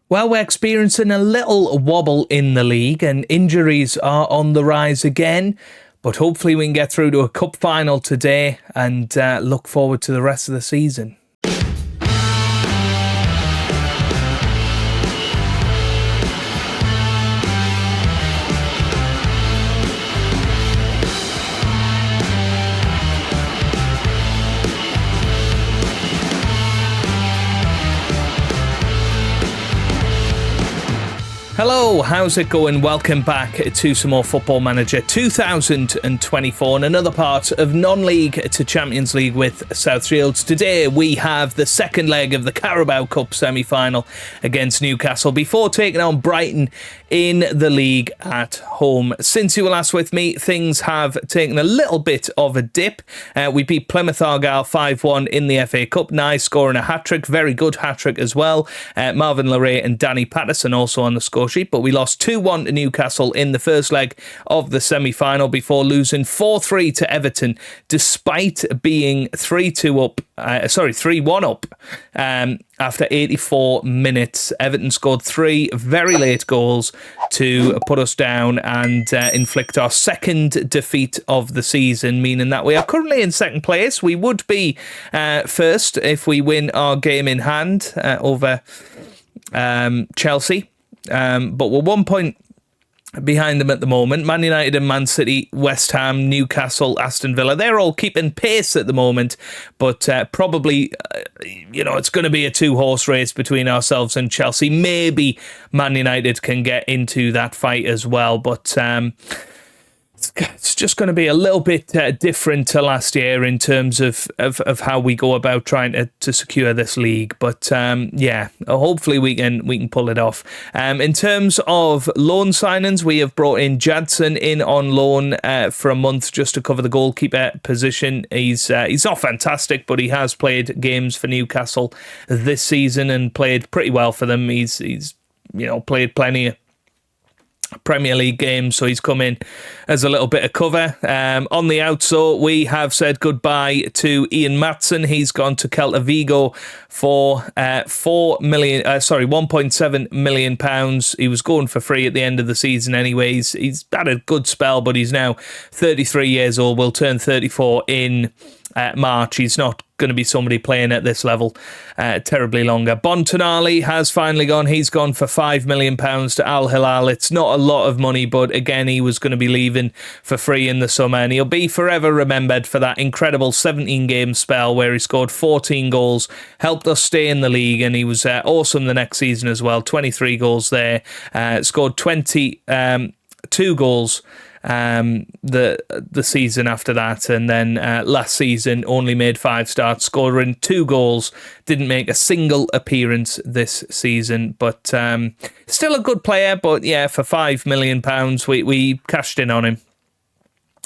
Well, we're experiencing a little wobble in the league and injuries are on the rise again. But hopefully we can get through to a cup final today and look forward to the rest of the season. Hello, how's it going? Welcome back to some more Football Manager 2024 and another part of non-league to Champions League with South Shields. Today we have the second leg of the Carabao Cup semi-final against Newcastle before taking on Brighton in the league at home. Since you were last with me, things have taken a little bit of a dip. We beat Plymouth Argyle 5-1 in the FA Cup. Nye scoring a hat-trick, very good hat-trick as well. Marvin Larray and Danny Patterson also on the score sheet, but we lost 2-1 to Newcastle in the first leg of the semi-final before losing 4-3 to Everton, despite being 3-1 up after 84 minutes. Everton scored 3 very late goals to put us down and inflict our second defeat of the season, meaning that we are currently in second place. We would be first if we win our game in hand over Chelsea. But we're 1 point behind them at the moment. Man United and Man City, West Ham, Newcastle, Aston Villa, they're all keeping pace at the moment, but probably, it's going to be a 2-horse race between ourselves and Chelsea. Maybe Man United can get into that fight as well, but it's just going to be a little bit different to last year in terms of how we go about trying to secure this league. But hopefully we can pull it off. In terms of loan signings, we have brought in Jadson in on loan for a month just to cover the goalkeeper position. He's not fantastic, but he has played games for Newcastle this season and played pretty well for them. He's played plenty of Premier League games, so he's come in as a little bit of cover. On the outsole, we have said goodbye to Ian Matson. He's gone to Celta Vigo for £1.7 million. He was going for free at the end of the season anyways. He's had a good spell, but he's now 33 years old, will turn 34 in March. He's not going to be somebody playing at this level terribly longer. Bontonali has finally gone. He's gone for £5 million to Al Hilal. It's not a lot of money, but again, he was going to be leaving for free in the summer, and he'll be forever remembered for that incredible 17-game spell where he scored 14 goals, helped us stay in the league, and he was awesome the next season as well. 23 goals there, scored 22 goals the season after that, and then last season only made 5 starts, scoring 2 goals, didn't make a single appearance this season, but still a good player. But yeah, for £5 million we cashed in on him.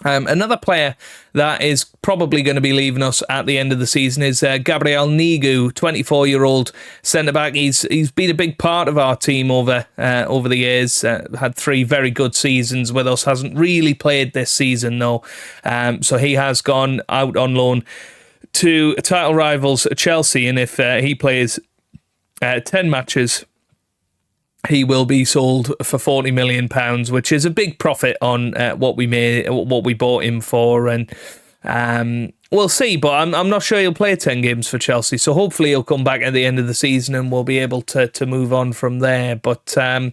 Another player that is probably going to be leaving us at the end of the season is Gabriel Nigu, 24-year-old centre-back. He's been a big part of our team over the years. Had 3 very good seasons with us. Hasn't really played this season though. So he has gone out on loan to title rivals Chelsea, and if he plays 10 matches, he will be sold for £40 million, which is a big profit on what we bought him for, and we'll see. But I'm not sure he'll play 10 games for Chelsea, so hopefully he'll come back at the end of the season and we'll be able to move on from there. But still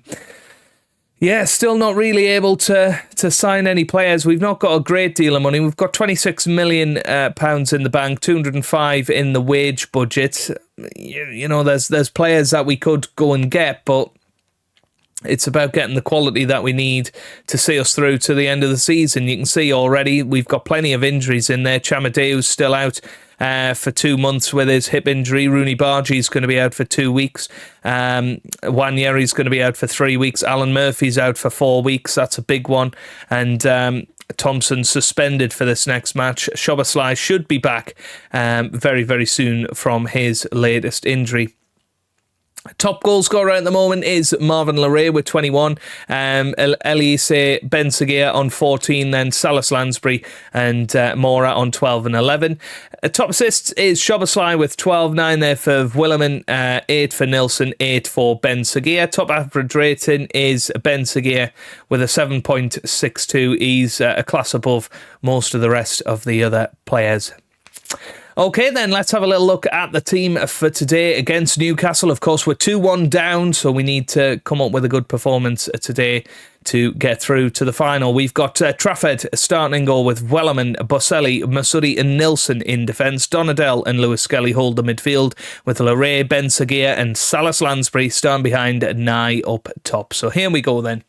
not really able to sign any players. We've not got a great deal of money. We've got £26 million in the bank, 205 in the wage budget. There's players that we could go and get, but it's about getting the quality that we need to see us through to the end of the season. You can see already we've got plenty of injuries in there. Chamadeu's still out for 2 months with his hip injury. Rooney Bargi's going to be out for 2 weeks. Wanyeri's going to be out for 3 weeks. Alan Murphy's out for 4 weeks. That's a big one. And Thompson suspended for this next match. Szoboszlai should be back very, very soon from his latest injury. Top goal scorer at the moment is Marvin Larray with 21. Elise Ben Seguir on 14, then Salas Lansbury and Mora on 12 and 11. Top assists is Szoboszlai with 12, 9 there for Willeman, 8 for Nilsson, 8 for Ben Seguir. Top average rating is Ben Seguir with a 7.62. He's a class above most of the rest of the other players. Okay, then let's have a little look at the team for today against Newcastle. Of course, we're 2-1 down, so we need to come up with a good performance today to get through to the final. We've got Trafford starting goal with Wellerman, Boselli, Masudi and Nilsson in defence. Donadell and Lewis Skelly hold the midfield with Larray, Ben Seguir and Salas Lansbury starting behind Nye up top. So here we go then.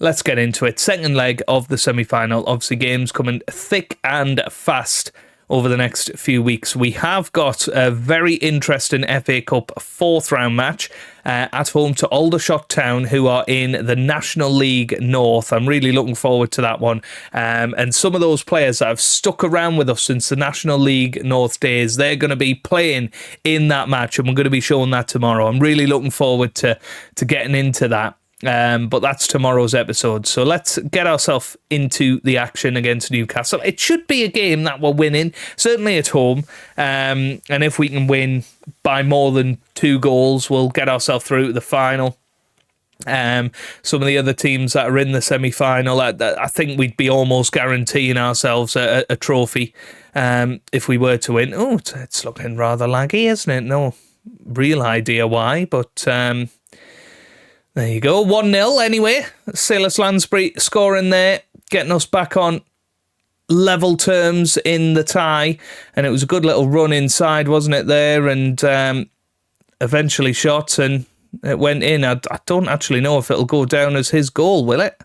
Let's get into it. Second leg of the semi-final. Obviously, games coming thick and fast over the next few weeks. We have got a very interesting FA Cup fourth round match at home to Aldershot Town, who are in the National League North. I'm really looking forward to that one. And some of those players that have stuck around with us since the National League North days, they're going to be playing in that match, and we're going to be showing that tomorrow. I'm really looking forward to getting into that. But that's tomorrow's episode. So let's get ourselves into the action against Newcastle. It should be a game that we're winning, certainly at home. And if we can win by more than 2 goals, we'll get ourselves through to the final. Some of the other teams that are in the semi-final, I think we'd be almost guaranteeing ourselves a trophy if we were to win. Oh, it's looking rather laggy, isn't it? No real idea why, but there you go. 1-0 anyway. Salas Lansbury scoring there, getting us back on level terms in the tie. And it was a good little run inside, wasn't it, there? And eventually shot and it went in. I don't actually know if it'll go down as his goal, will it?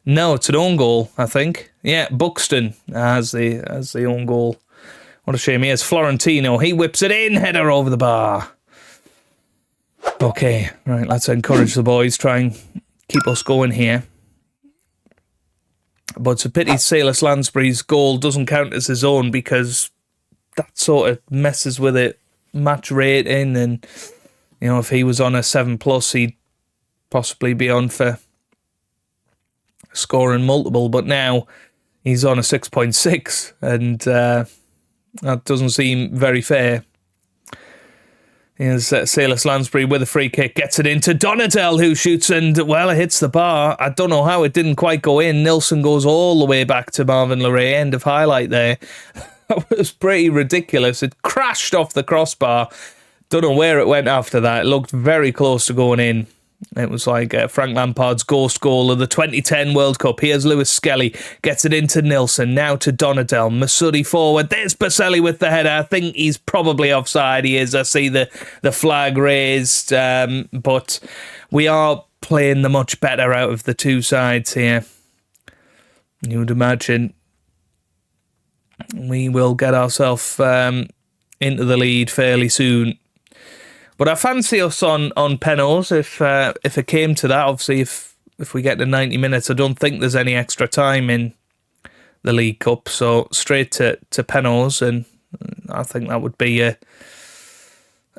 No, it's an own goal, I think. Yeah, Buxton has the own goal. What a shame. Here's Florentino. He whips it in, header over the bar. Okay, right, let's encourage the boys, try and keep us going here. But it's a pity Salas Lansbury's goal doesn't count as his own, because that sort of messes with it, match rating, and, you know, if he was on a 7+, he'd possibly be on for scoring multiple, but now he's on a 6.6, and that doesn't seem very fair. Here's Salas Lansbury with a free kick, gets it into Donadell, who shoots and, well, it hits the bar. I don't know how it didn't quite go in. Nilsson goes all the way back to Marvin Larray, end of highlight there. That was pretty ridiculous. It crashed off the crossbar. Don't know where it went after that. It looked very close to going in. It was like Frank Lampard's ghost goal of the 2010 World Cup. Here's Lewis Skelly, gets it into Nilsson, now to Donadell. Masudi forward, there's Boselli with the header. I think he's probably offside. He is. I see the flag raised, but we are playing the much better out of the two sides here. You would imagine we will get ourselves into the lead fairly soon. But I fancy us on penalties if it came to that. Obviously, if we get to 90 minutes, I don't think there's any extra time in the League Cup. So straight to penalties, and I think that would be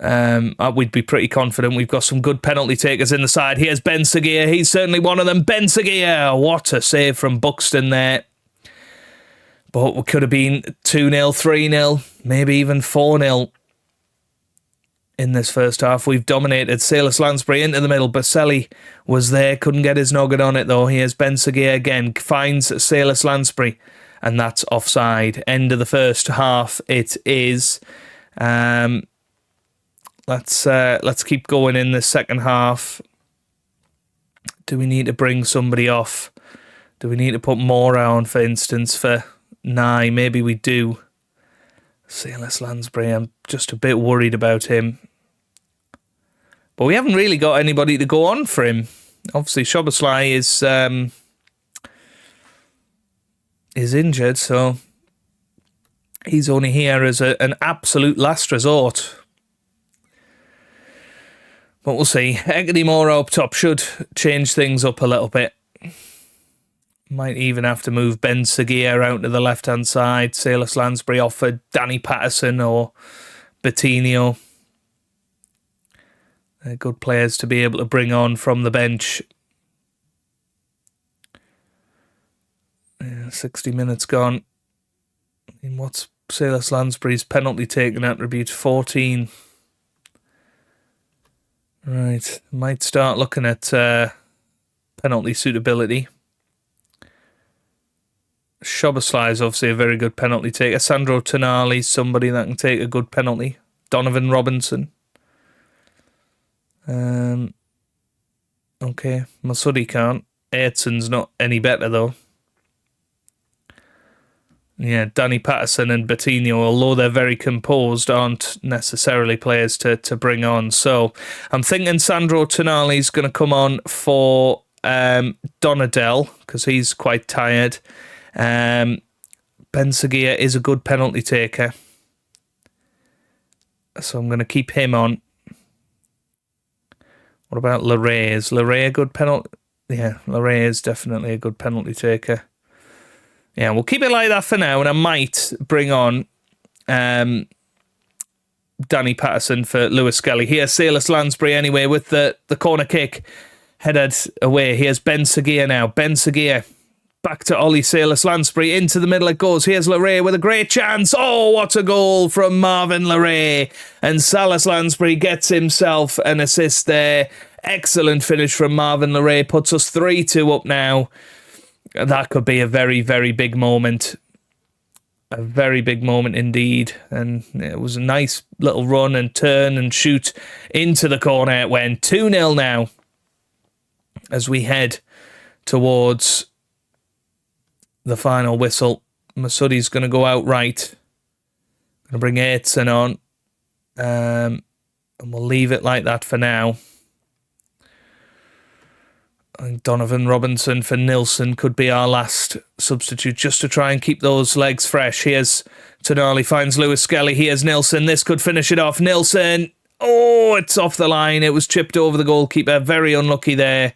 we'd be pretty confident. We've got some good penalty takers in the side. Here's Ben Seguir. He's certainly one of them. Ben Seguir, what a save from Buxton there. But it could have been 2-0, 3-0, maybe even 4-0. In this first half, we've dominated. Salas Lansbury into the middle. Boselli was there, couldn't get his noggin on it though. Here's Ben Seguir again, finds Salas Lansbury, and that's offside. End of the first half. It is. Let's keep going in the second half. Do we need to bring somebody off? Do we need to put Mora on, for instance, for Nye? Maybe we do. Salas Lansbury, I'm just a bit worried about him. But we haven't really got anybody to go on for him. Obviously, Szoboszlai is injured, so he's only here as an absolute last resort. But we'll see. Eggedy Mora up top should change things up a little bit. Might even have to move Ben Seguir out to the left-hand side. Salas Lansbury offered Danny Patterson or Bettinio. Good players to be able to bring on from the bench. 60 minutes gone. What's Salis Lansbury's penalty taken attribute? 14. Right, might start looking at penalty suitability. Szoboszlai is obviously a very good penalty taker. Sandro Tonali's somebody that can take a good penalty. Donovan Robinson. Okay, Masudi can't. Ayrton's not any better though. Yeah, Danny Patterson and Bettino, although they're very composed, aren't necessarily players to bring on. So I'm thinking Sandro Tonali's going to come on for Donadell because he's quite tired. Ben Seguir is a good penalty taker. So I'm going to keep him on. What about Larray? Is Larray a good penalty? Yeah, Larray is definitely a good penalty taker. Yeah, we'll keep it like that for now, and I might bring on Danny Patterson for Lewis Skelly. Here's Salis Lansbury anyway with the corner kick headed away. Here's Ben Seguir now. Ben Seguir back to Ollie Salis Lansbury. Into the middle it goes. Here's Larray with a great chance. Oh, what a goal from Marvin Larray. And Salis Lansbury gets himself an assist there. Excellent finish from Marvin Larray. Puts us 3-2 up now. That could be a very, very big moment. A very big moment indeed. And it was a nice little run and turn and shoot into the corner. It went 2-0 now as we head towards the final whistle. Masudi's going to go out right. Going to bring Ayrton on. And we'll leave it like that for now. I think Donovan Robinson for Nilsson could be our last substitute just to try and keep those legs fresh. Here's Tonali, finds Lewis Skelly. Here's Nilsson. This could finish it off. Nilsson. Oh, it's off the line. It was chipped over the goalkeeper. Very unlucky there.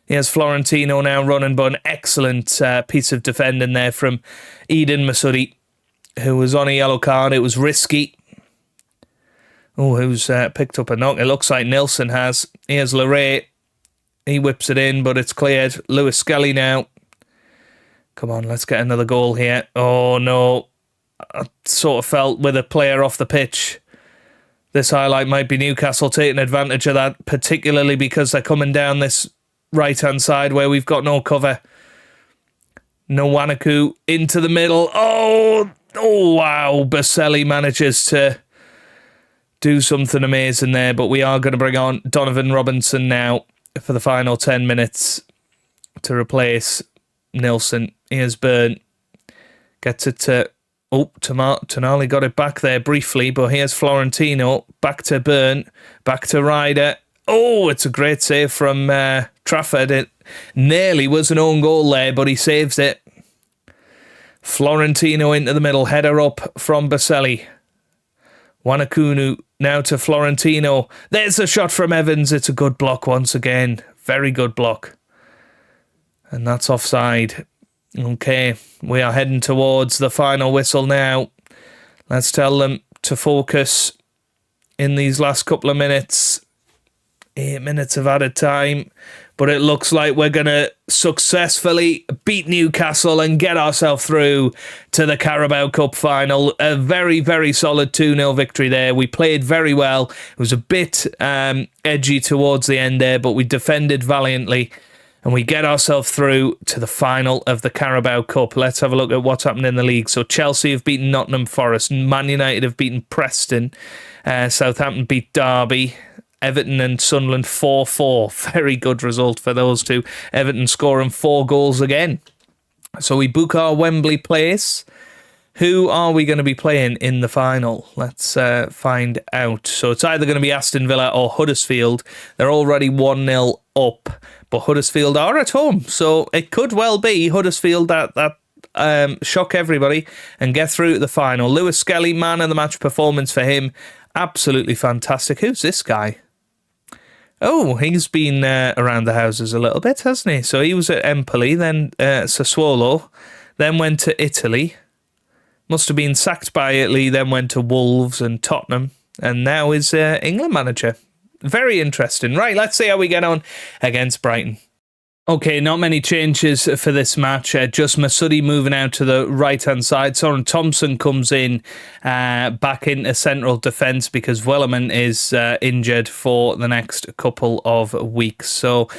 Here's Florentino now running, but an excellent piece of defending there from Eden Masudi, who was on a yellow card. It was risky. Oh, who's picked up a knock? It looks like Nilsson has. Here's Larray. He whips it in, but it's cleared. Lewis Skelly now. Come on, let's get another goal here. Oh, no. I sort of felt with a player off the pitch, this highlight might be Newcastle taking advantage of that, particularly because they're coming down this right-hand side where we've got no cover. Nwanaku into the middle. Oh, wow. Baselli manages to do something amazing there, but we are going to bring on Donovan Robinson now for the final 10 minutes to replace Nilsson. Here's Byrne. Gets it to... Oh, Tonali got it back there briefly, but here's Florentino. Back to Byrne. Back to Ryder. Oh, it's a great save from Trafford. It nearly was an own goal there, but he saves it. Florentino into the middle. Header up from Baselli. Wanakunu now to Florentino. There's a shot from Evans. It's a good block once again. Very good block. And that's offside. Okay, we are heading towards the final whistle now. Let's tell them to focus in these last couple of minutes. 8 minutes of added time. But it looks like we're going to successfully beat Newcastle and get ourselves through to the Carabao Cup final. A very, very solid 2-0 victory there. We played very well. It was a bit edgy towards the end there, but we defended valiantly. And we get ourselves through to the final of the Carabao Cup. Let's have a look at what's happened in the league. So Chelsea have beaten Nottingham Forest. Man United have beaten Preston. Southampton beat Derby. Everton and Sunderland 4-4. Very good result for those two. Everton scoring 4 goals again. So we book our Wembley place. Who are we going to be playing in the final? Let's find out. So it's either going to be Aston Villa or Huddersfield. They're already 1-0 up. But Huddersfield are at home. So it could well be Huddersfield that shock everybody and get through to the final. Lewis Skelly, man of the match performance for him. Absolutely fantastic. Who's this guy? Oh, he's been around the houses a little bit, hasn't he? So he was at Empoli, then Sassuolo, then went to Italy. Must have been sacked by Italy, then went to Wolves and Tottenham, and now is England manager. very interesting. Right, let's see how we get on against Brighton. Okay, not many changes for this match. Just Masudi moving out to the right-hand side. Soren Thompson comes in back into central defence because Wellerman is injured for the next couple of weeks. So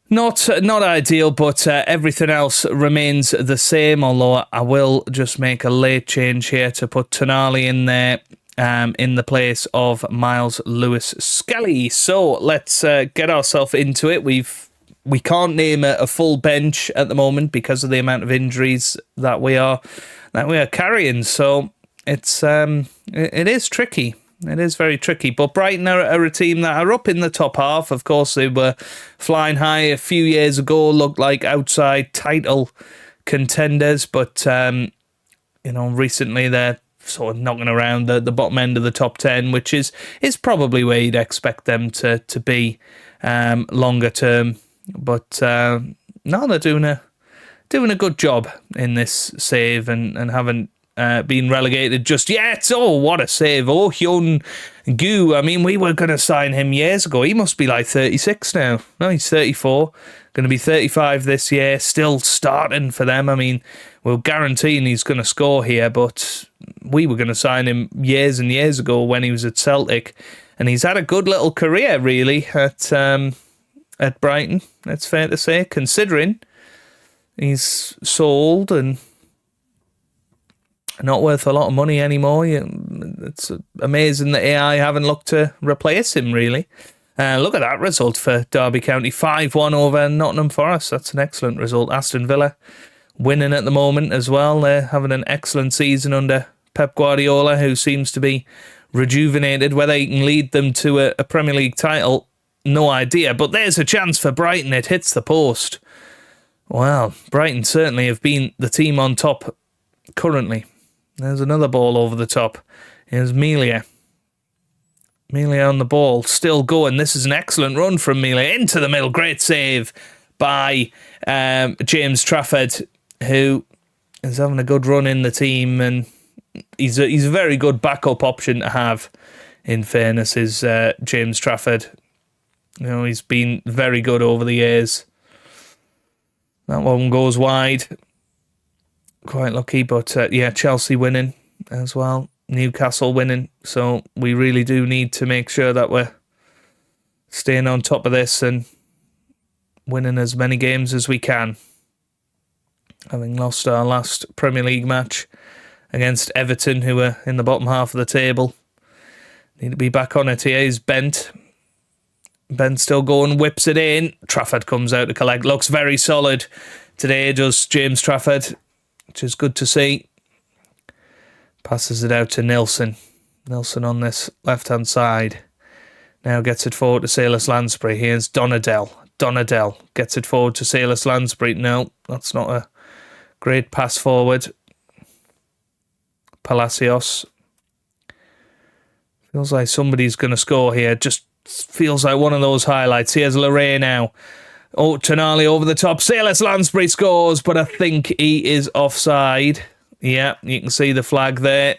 not ideal, but everything else remains the same, although I will just make a late change here to put Tonali in there in the place of Miles Lewis-Skelly. So let's get ourselves into it. We can't name a full bench at the moment because of the amount of injuries that we are carrying. So it is tricky. It is very tricky. But Brighton are a team that are up in the top half. Of course, they were flying high a few years ago, looked like outside title contenders. But recently they're sort of knocking around the bottom end of the top 10, which is probably where you'd expect them to be longer term. But no, they're doing a good job in this save and haven't been relegated just yet. Oh, what a save. Oh, Hyun Gu. I mean, we were going to sign him years ago. He must be like 36 now. No, he's 34. Going to be 35 this year. Still starting for them. I mean, we're guaranteeing he's going to score here, but we were going to sign him years and years ago when he was at Celtic. And he's had a good little career, really, at Brighton, it's fair to say, considering he's sold and not worth a lot of money anymore. It's amazing that AI haven't looked to replace him, really. Look at that result for Derby County, 5-1 over Nottingham Forest. That's an excellent result. Aston Villa winning at the moment as well. They're having an excellent season under Pep Guardiola, who seems to be rejuvenated. Whether he can lead them to a Premier League title, no idea, but there's a chance for Brighton. It hits the post. Well, Brighton certainly have been the team on top currently. There's another ball over the top. Here's Melia. Melia on the ball, still going. This is an excellent run from Melia into the middle. Great save by James Trafford, who is having a good run in the team, and he's a very good backup option to have. In fairness, is James Trafford. He's been very good over the years. That one goes wide. Quite lucky, but Chelsea winning as well. Newcastle winning. So we really do need to make sure that we're staying on top of this and winning as many games as we can. Having lost our last Premier League match against Everton, who are in the bottom half of the table. Need to be back on it here. He's Bent. Ben still going, whips it in. Trafford comes out to collect. Looks very solid today, does James Trafford, which is good to see. Passes it out to Nilsson. Nilsson on this left-hand side. Now gets it forward to Salas Lansbury. Here's Donadell. Donadell gets it forward to Salas Lansbury. No, that's not a great pass forward. Palacios. Feels like somebody's going to score here. Just feels like one of those highlights. Here's Lorraine now. Oh, Tonali over the top. Salas Lansbury scores, but I think he is offside. Yeah, you can see the flag there.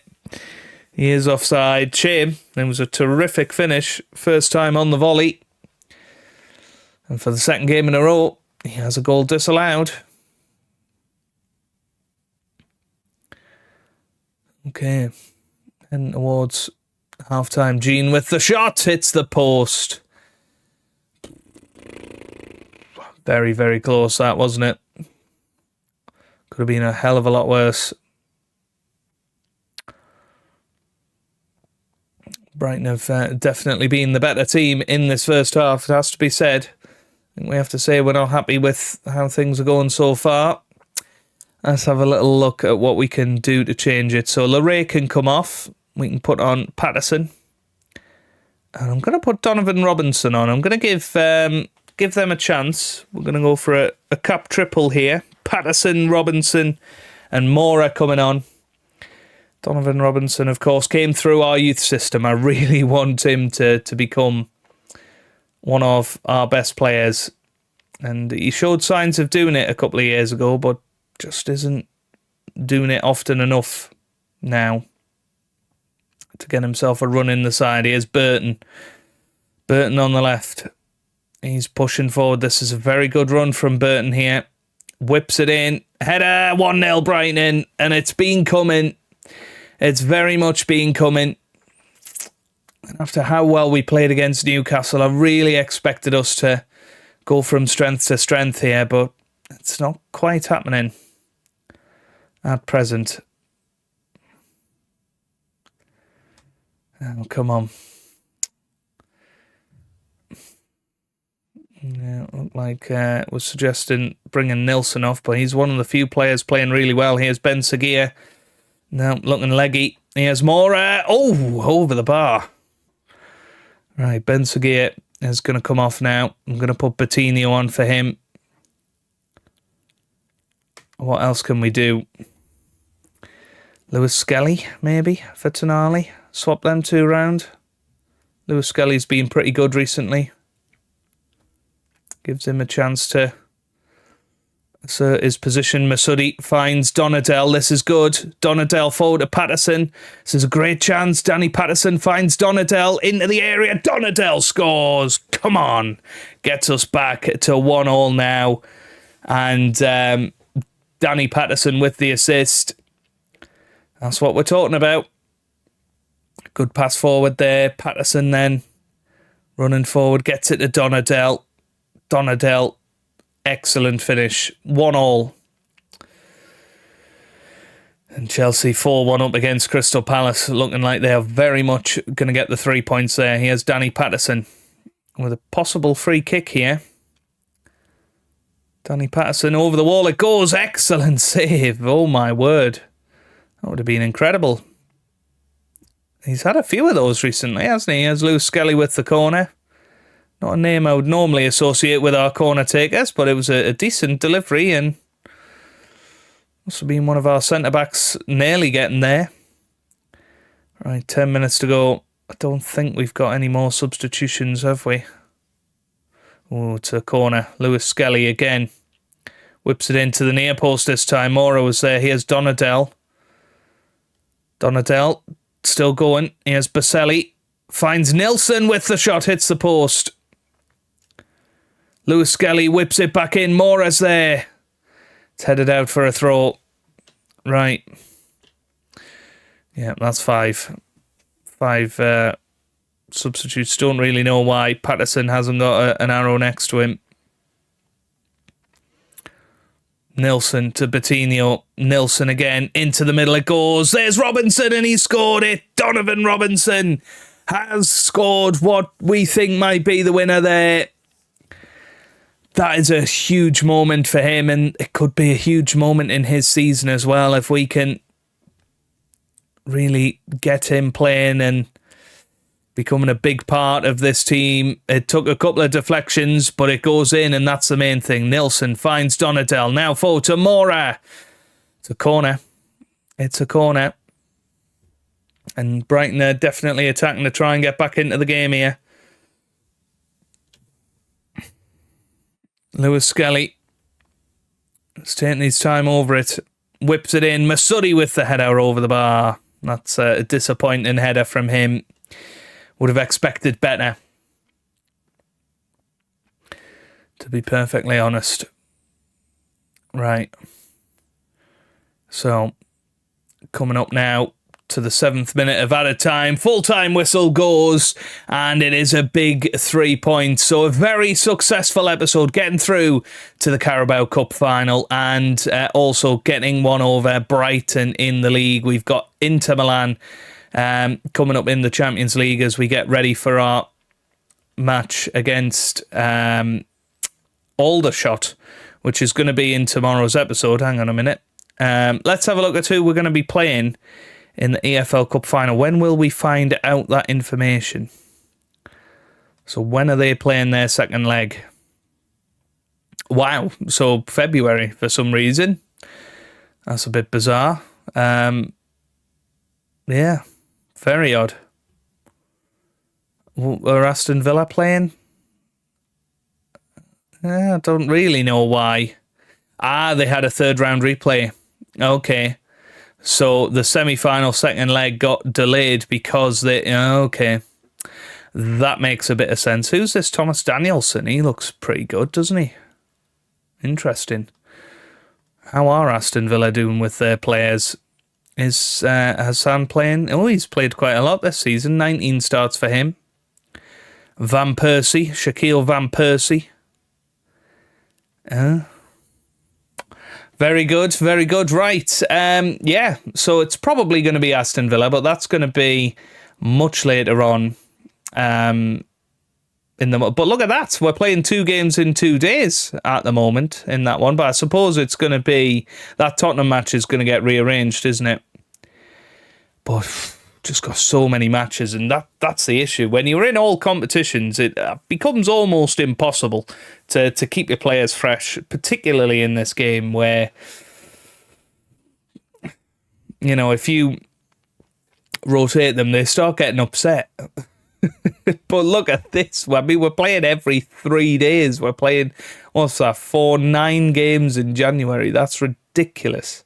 He is offside. Shame. It was a terrific finish. First time on the volley. And for the second game in a row, he has a goal disallowed. Okay. And towards half-time, Jean with the shot, hits the post. Very, very close that, wasn't it? Could have been a hell of a lot worse. Brighton have definitely been the better team in this first half, it has to be said. I think we have to say we're not happy with how things are going so far. Let's have a little look at what we can do to change it. So Lorraine can come off. We can put on Patterson. And I'm going to put Donovan Robinson on. I'm going to give them a chance. We're going to go for a cup triple here. Patterson, Robinson and Mora coming on. Donovan Robinson, of course, came through our youth system. I really want him to become one of our best players. And he showed signs of doing it a couple of years ago, but just isn't doing it often enough now to get himself a run in the side. Here's Burton. Burton on the left. He's pushing forward. This is a very good run from Burton here. Whips it in. Header, 1-0 Brighton. And it's been coming. It's very much been coming. And after how well we played against Newcastle, I really expected us to go from strength to strength here, but it's not quite happening at present. Oh, come on. Yeah, looked like was suggesting bringing Nilsson off, but he's one of the few players playing really well. Here's Ben Seguir. Now looking leggy. Here's Mora. Oh, over the bar. Right, Ben Seguir is going to come off now. I'm going to put Coutinho on for him. What else can we do? Lewis Skelly, maybe, for Tonali. Swap them two around. Lewis Skelly's been pretty good recently. Gives him a chance to assert his position. Masudi finds Donadell. This is good. Donadell forward to Patterson. This is a great chance. Danny Patterson finds Donadell into the area. Donadell scores. Come on. Gets us back to 1-1 now. And Danny Patterson with the assist. That's what we're talking about. Good pass forward there. Patterson then running forward. Gets it to Donadell. Donadell, excellent finish. 1-1. And Chelsea 4-1 up against Crystal Palace, looking like they are very much going to get the 3 points there. Here's Danny Patterson with a possible free kick here. Danny Patterson over the wall. It goes. Excellent save. Oh my word. That would have been incredible. He's had a few of those recently, hasn't he? Here's Lewis Skelly with the corner. Not a name I would normally associate with our corner takers, but it was a decent delivery and must have been one of our centre-backs nearly getting there. Right, 10 minutes to go. I don't think we've got any more substitutions, have we? Oh, it's a corner. Lewis Skelly again. Whips it into the near post this time. Mora was there. Here's Donadell. Donadell still going. Here's Baselli. Finds Nilsson with the shot. Hits the post. Lewis Skelly whips it back in. Mora's there. It's headed out for a throw. Right. Yeah, that's 5. 5 substitutes. Don't really know why Patterson hasn't got an arrow next to him. Nilsson to Coutinho. Nilsson again. Into the middle it goes. There's Robinson and he scored it. Donovan Robinson has scored what we think might be the winner there. That is a huge moment for him, and it could be a huge moment in his season as well if we can really get him playing and becoming a big part of this team. It took a couple of deflections, but it goes in, and that's the main thing. Nilsson finds Donadell. Now forward to Mora. It's a corner. It's a corner. And Brighton are definitely attacking to try and get back into the game here. Lewis Skelly is taking his time over it. Whips it in. Masudi with the header over the bar. That's a disappointing header from him. Would have expected better, to be perfectly honest. Right. So, coming up now to the 7th minute of added time. Full-time whistle goes, and it is a big 3 points. So a very successful episode, getting through to the Carabao Cup final and also getting one over Brighton in the league. We've got Inter Milan coming up in the Champions League as we get ready for our match against Aldershot, which is going to be in tomorrow's episode. Hang on a minute. Let's have a look at who we're going to be playing in the EFL Cup final. When will we find out that information? So when are they playing their second leg? Wow. So February for some reason. That's a bit bizarre. Yeah. Very odd. Are Aston Villa playing? I don't really know why. They had a third round replay. Okay. So the semi-final second leg got delayed because they... Okay. That makes a bit of sense. Who's this Thomas Danielson? He looks pretty good, doesn't he? Interesting. How are Aston Villa doing with their players? Is Hassan playing? Oh, he's played quite a lot this season. 19 starts for him. Van Persie, Shaquille Van Persie. Very good, very good. Right, yeah, so it's probably going to be Aston Villa, but that's going to be much later on in the... But look at that, we're playing 2 games in 2 days at the moment in that one, but I suppose it's going to be... That Tottenham match is going to get rearranged, isn't it? But just got so many matches, and that's the issue. When you're in all competitions, it becomes almost impossible to keep your players fresh, particularly in this game where, you know, if you rotate them, they start getting upset. But look at this. I mean, we're playing every 3 days. We're playing, what's that, 9 games in January. That's ridiculous.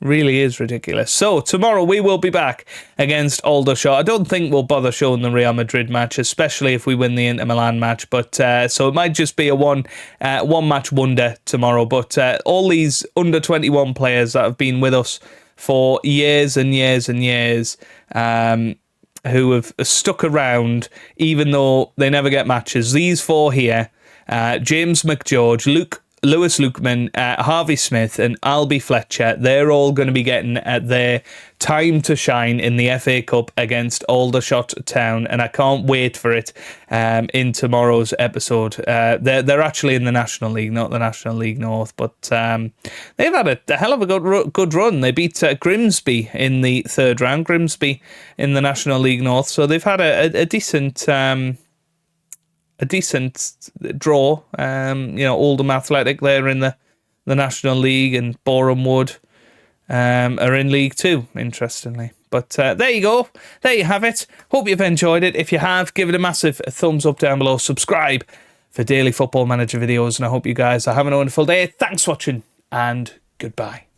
Really is ridiculous. So tomorrow we will be back against Aldershot. I don't think we'll bother showing the Real Madrid match, especially if we win the Inter Milan match. But so it might just be a one match wonder tomorrow. But all these under 21 players that have been with us for years and years and years, who have stuck around even though they never get matches. These 4 here: James McGeorge, Lewis Lukeman, Harvey Smith and Albie Fletcher, they're all going to be getting their time to shine in the FA Cup against Aldershot Town, and I can't wait for it in tomorrow's episode. They're actually in the National League, not the National League North, but they've had a hell of a good run. They beat Grimsby in the 3rd round, Grimsby in the National League North, so they've had a decent... A decent draw. Oldham Athletic, they're in the National League, and Boreham Wood are in League 2, interestingly. But there you go. There you have it. Hope you've enjoyed it. If you have, give it a massive thumbs up down below. Subscribe for daily Football Manager videos, and I hope you guys are having a wonderful day. Thanks for watching, and goodbye.